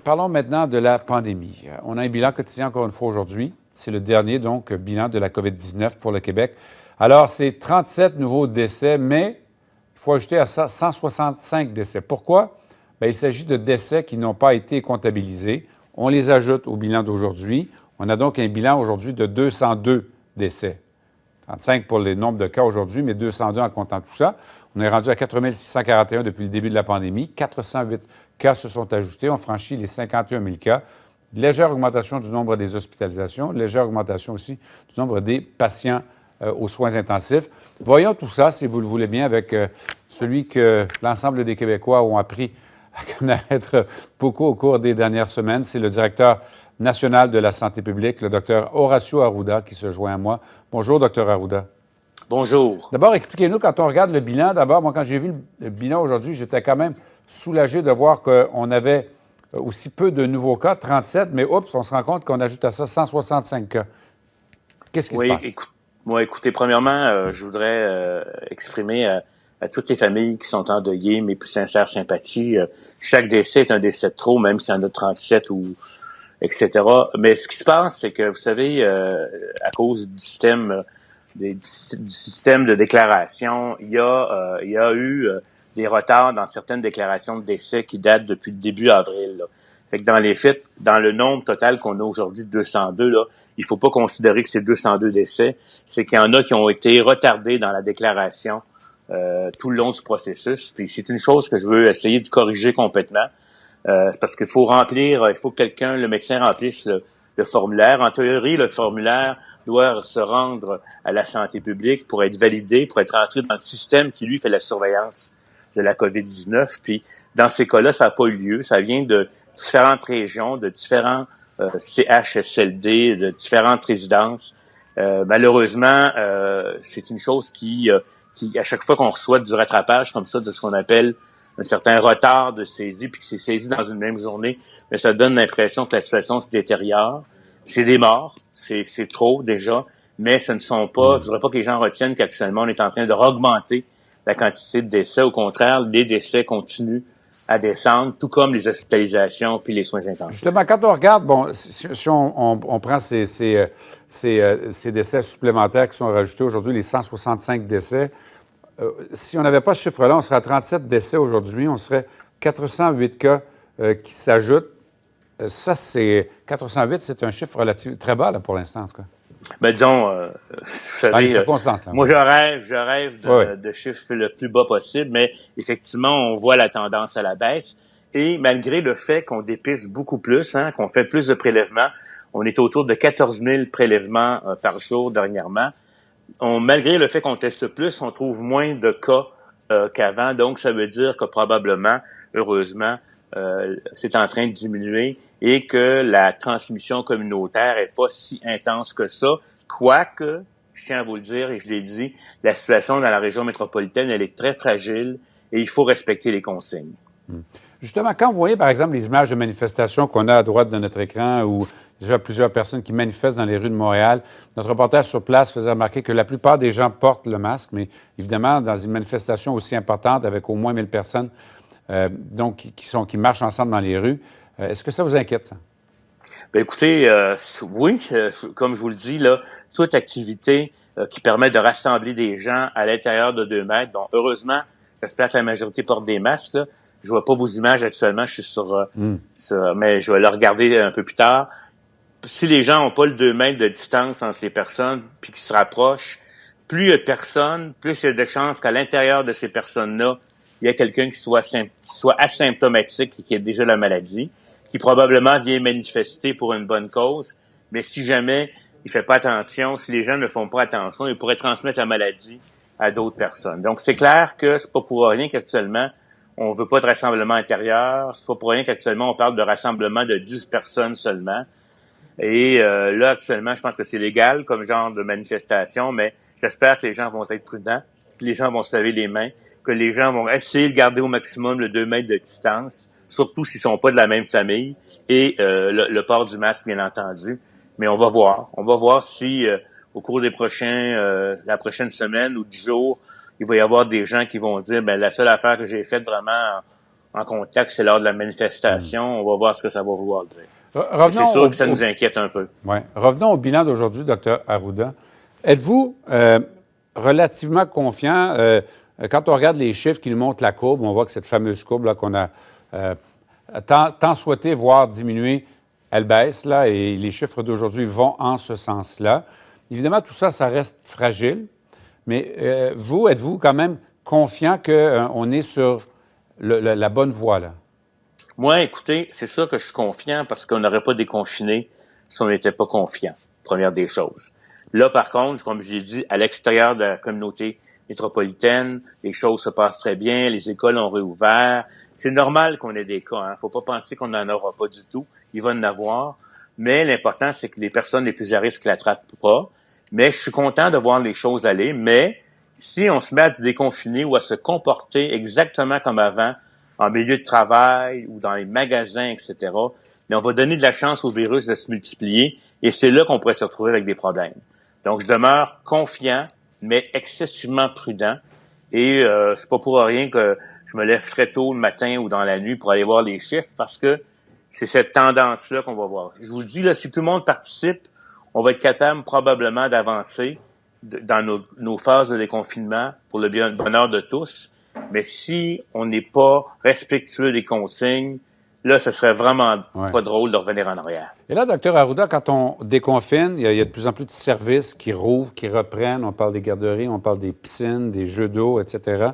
Parlons maintenant de la pandémie. On a un bilan quotidien encore une fois aujourd'hui. C'est le dernier, donc, bilan de la COVID-19 pour le Québec. Alors, c'est 37 nouveaux décès, mais il faut ajouter à ça 165 décès. Pourquoi? Bien, il s'agit de décès qui n'ont pas été comptabilisés. On les ajoute au bilan d'aujourd'hui. On a donc un bilan aujourd'hui de 202 décès. 35 pour le nombre de cas aujourd'hui, mais 202 en comptant tout ça. On est rendu à 4 641 depuis le début de la pandémie. 408 cas se sont ajoutés. On franchit les 51 000 cas. Légère augmentation du nombre des hospitalisations, légère augmentation aussi du nombre des patients aux soins intensifs. Voyons tout ça, si vous le voulez bien, avec celui que l'ensemble des Québécois ont appris à connaître beaucoup au cours des dernières semaines. C'est le directeur national de la santé publique, le docteur Horacio Arruda, qui se joint à moi. Bonjour, docteur Arruda. Bonjour. D'abord, expliquez-nous, quand on regarde le bilan, d'abord, moi, quand j'ai vu le bilan aujourd'hui, j'étais quand même soulagé de voir qu'on avait aussi peu de nouveaux cas, 37, mais oups, on se rend compte qu'on ajoute à ça 165 cas. Qu'est-ce qui se passe? Écoutez, premièrement, je voudrais exprimer à toutes les familles qui sont endeuillées mes plus sincères sympathies. Chaque décès est un décès de trop, même s'il y en a 37 ou etc. Mais ce qui se passe, c'est que, vous savez, à cause du système du système de déclaration, il y a eu des retards dans certaines déclarations de décès qui datent depuis le début avril. Là. Fait que dans les faits, dans le nombre total qu'on a aujourd'hui de 202, là, il faut pas considérer que c'est 202 décès. C'est qu'il y en a qui ont été retardés dans la déclaration tout le long du processus. Puis c'est une chose que je veux essayer de corriger complètement. Parce qu'il faut remplir, il faut que le médecin remplisse le formulaire. En théorie, le formulaire doit se rendre à la santé publique pour être validé, pour être entré dans le système qui, lui, fait la surveillance de la COVID-19. Puis, dans ces cas-là, ça n'a pas eu lieu. Ça vient de différentes régions, de différents CHSLD, de différentes résidences. Malheureusement, c'est une chose qui, à chaque fois qu'on reçoit du rattrapage comme ça, de ce qu'on appelle un certain retard de saisie, puis que c'est saisi dans une même journée, mais ça donne l'impression que la situation se détériore. C'est des morts, c'est trop déjà, mais ce ne sont pas, je voudrais pas que les gens retiennent qu'actuellement on est en train de augmenter la quantité de décès. Au contraire, les décès continuent à descendre, tout comme les hospitalisations puis les soins intensifs. Justement, quand on regarde, bon, si on prend ces décès supplémentaires qui sont rajoutés aujourd'hui, les 165 décès, si on n'avait pas ce chiffre-là, on serait à 37 décès aujourd'hui, on serait 408 cas qui s'ajoutent. Ça, c'est 408, c'est un chiffre relativement très bas là, pour l'instant, en tout cas. Ben disons, vous savez, dans les circonstances, là, moi je rêve de chiffre le plus bas possible, mais effectivement, on voit la tendance à la baisse. Et malgré le fait qu'on dépiste beaucoup plus, qu'on fait plus de prélèvements, on est autour de 14 000 prélèvements par jour dernièrement. Malgré le fait qu'on teste plus, on trouve moins de cas qu'avant. Donc, ça veut dire que probablement, heureusement, c'est en train de diminuer et que la transmission communautaire est pas si intense que ça. Quoique, je tiens à vous le dire et je l'ai dit, la situation dans la région métropolitaine, elle est très fragile et il faut respecter les consignes. Justement, quand vous voyez, par exemple, les images de manifestations qu'on a à droite de notre écran ou déjà plusieurs personnes qui manifestent dans les rues de Montréal, notre reporter sur place faisait remarquer que la plupart des gens portent le masque, mais évidemment, dans une manifestation aussi importante avec au moins 1000 personnes donc qui marchent ensemble dans les rues, est-ce que ça vous inquiète, ça? Bien, écoutez, oui, comme je vous le dis, là, toute activité qui permet de rassembler des gens à l'intérieur de 2 mètres, bon, heureusement, j'espère que la majorité porte des masques, là. Je vois pas vos images actuellement, je suis sur mais je vais le regarder un peu plus tard. Si les gens n'ont pas le 2 mètres de distance entre les personnes, puis qu'ils se rapprochent, plus il y a de personnes, plus il y a de chances qu'à l'intérieur de ces personnes-là, il y a quelqu'un qui soit asymptomatique et qui ait déjà la maladie, qui probablement vient manifester pour une bonne cause, mais si jamais il fait pas attention, si les gens ne font pas attention, il pourrait transmettre la maladie à d'autres personnes. Donc, c'est clair que c'est pas pour rien qu'actuellement, on veut pas de rassemblement intérieur. C'est pas pour rien qu'actuellement, on parle de rassemblement de 10 personnes seulement. Et là, actuellement, je pense que c'est légal comme genre de manifestation, mais j'espère que les gens vont être prudents, que les gens vont se laver les mains, que les gens vont essayer de garder au maximum le 2 mètres de distance, surtout s'ils sont pas de la même famille, et le port du masque, bien entendu. Mais on va voir. On va voir si, au cours des la prochaine semaine ou 10 jours, il va y avoir des gens qui vont dire, ben la seule affaire que j'ai faite vraiment en contact, c'est lors de la manifestation. On va voir ce que ça va vouloir dire. Revenons C'est sûr que ça nous inquiète un peu. Ouais. Revenons au bilan d'aujourd'hui, Dr. Arruda. Êtes-vous relativement confiant? Quand on regarde les chiffres qui nous montrent la courbe, on voit que cette fameuse courbe là, qu'on a tant souhaité voir diminuer, elle baisse, là, et les chiffres d'aujourd'hui vont en ce sens-là. Évidemment, tout ça, ça reste fragile, mais êtes-vous quand même confiant qu'on est sur la bonne voie, là? Moi, écoutez, c'est sûr que je suis confiant parce qu'on n'aurait pas déconfiné si on n'était pas confiant, première des choses. Là, par contre, comme je l'ai dit, à l'extérieur de la communauté métropolitaine, les choses se passent très bien, les écoles ont réouvert. C'est normal qu'on ait des cas, hein. Faut pas penser qu'on n'en aura pas du tout. Il va en avoir. Mais l'important, c'est que les personnes les plus à risque l'attrapent pas. Mais je suis content de voir les choses aller. Mais si on se met à déconfiner ou à se comporter exactement comme avant, en milieu de travail ou dans les magasins, etc., mais on va donner de la chance au virus de se multiplier et c'est là qu'on pourrait se retrouver avec des problèmes. Donc, je demeure confiant, mais excessivement prudent et c'est pas pour rien que je me lève très tôt le matin ou dans la nuit pour aller voir les chiffres parce que c'est cette tendance-là qu'on va voir. Je vous le dis, là, si tout le monde participe, on va être capable probablement d'avancer dans nos phases de déconfinement pour le bonheur de tous. Mais si on n'est pas respectueux des consignes, là, ce serait vraiment pas drôle de revenir en arrière. Et là, Dr. Arruda, quand on déconfine, il y a de plus en plus de services qui rouvrent, qui reprennent. On parle des garderies, on parle des piscines, des jeux d'eau, etc.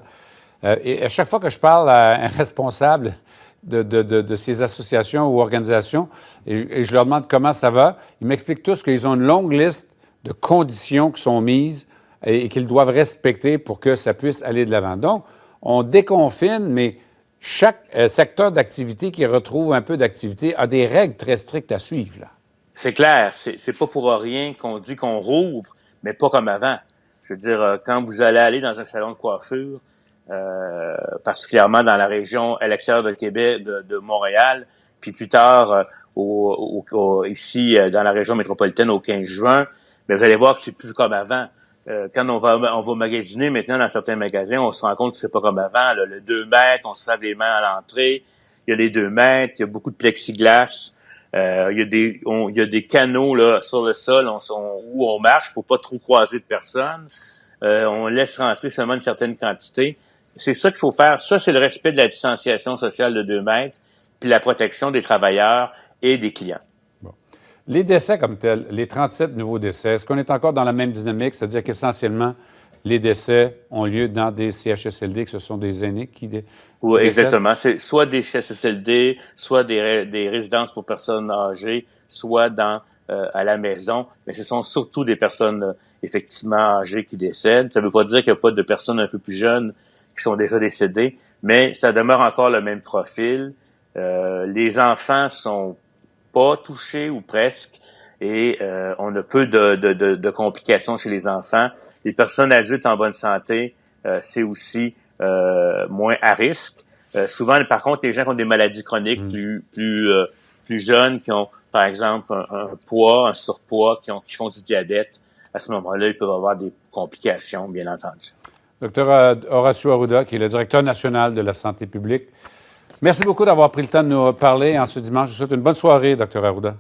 Et à chaque fois que je parle à un responsable de ces associations ou organisations, et je leur demande comment ça va, ils m'expliquent tous qu'ils ont une longue liste de conditions qui sont mises et qu'ils doivent respecter pour que ça puisse aller de l'avant. Donc, on déconfine, mais chaque secteur d'activité qui retrouve un peu d'activité a des règles très strictes à suivre, là. C'est clair, c'est pas pour rien qu'on dit qu'on rouvre, mais pas comme avant. Je veux dire, quand vous allez aller dans un salon de coiffure, particulièrement dans la région à l'extérieur de Québec, de Montréal, puis plus tard ici dans la région métropolitaine au 15 juin, mais vous allez voir que c'est plus comme avant. Quand on va magasiner maintenant dans certains magasins, on se rend compte que c'est pas comme avant. Là, le 2 mètres, on se lave les mains à l'entrée. Il y a les 2 mètres, il y a beaucoup de plexiglas. Il y a des canaux là sur le sol où on marche pour pas trop croiser de personnes. On laisse rentrer seulement une certaine quantité. C'est ça qu'il faut faire. Ça, c'est le respect de la distanciation sociale de 2 mètres, puis la protection des travailleurs et des clients. Les décès comme tels, les 37 nouveaux décès, est-ce qu'on est encore dans la même dynamique? C'est-à-dire qu'essentiellement, les décès ont lieu dans des CHSLD, que ce sont des aînés qui Oui, exactement. C'est soit des CHSLD, soit des résidences pour personnes âgées, soit à la maison. Mais ce sont surtout des personnes effectivement âgées qui décèdent. Ça ne veut pas dire qu'il n'y a pas de personnes un peu plus jeunes qui sont déjà décédées, mais ça demeure encore le même profil. Les enfants sont pas touchés ou presque, et on a peu de complications chez les enfants. Les personnes adultes en bonne santé, c'est aussi moins à risque. Souvent, par contre, les gens qui ont des maladies chroniques plus jeunes, qui ont, par exemple, un surpoids, qui font du diabète, à ce moment-là, ils peuvent avoir des complications, bien entendu. Docteur Horacio Arruda, qui est le directeur national de la santé publique. Merci beaucoup d'avoir pris le temps de nous parler en ce dimanche. Je vous souhaite une bonne soirée, Dr. Arruda.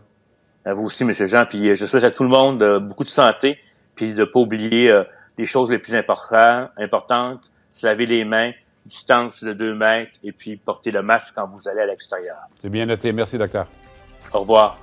À vous aussi, M. Jean. Puis je souhaite à tout le monde beaucoup de santé, puis de ne pas oublier les choses les plus importantes, se laver les mains, distance de 2 mètres, et puis porter le masque quand vous allez à l'extérieur. C'est bien noté. Merci, docteur. Au revoir.